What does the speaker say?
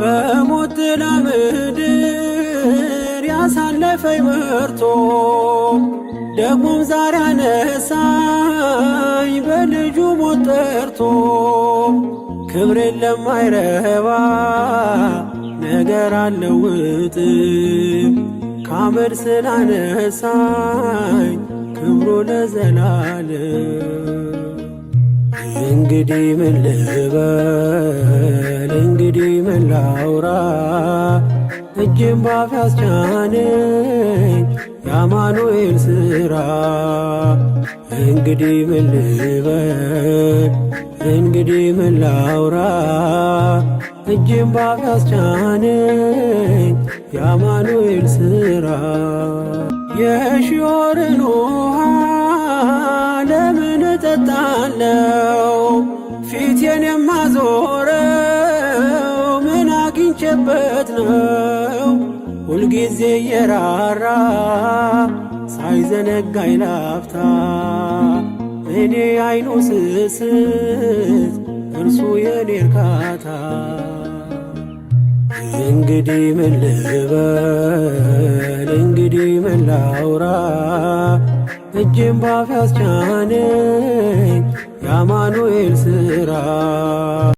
በሞት ጥላ ምድር ያሳለፈኝ መርቶ ደግሞም ዛሬ አነሳኝ በልጁ ሞት ጠርቶ። ክብሬን ለማይረባ ነገር አልለውጥም ከአመድ ስላነሳኝ ክብሩ ለዘላለም። እንግዲህ ምን ልበል እንግዲህ ምን ላውራ እጅም ባፍ ያስቻነኝ የአማኑኤል ሥራ። እንግዲህ ምን ልበል እንግዲህ ምን ላውራ እጅም ባፍ ያስቻነኝ የአማኑኤል ሥራ። የሺዮርን ውሃ ለምን እጠጣለው ፊቴን የማዞረው ምን አግኝቼበት ነው? ሁልጊዜ የራራ ሳይዘነጋኝ ላፍታ እኔ አይኑ ስስት እርሱ የኔ እርካታ። እንግዲህ ምን ልበል እንግዲህ ምን ላውራ እጅም ባፍ ያስቻነኝ የአማኑኤል ሥራ።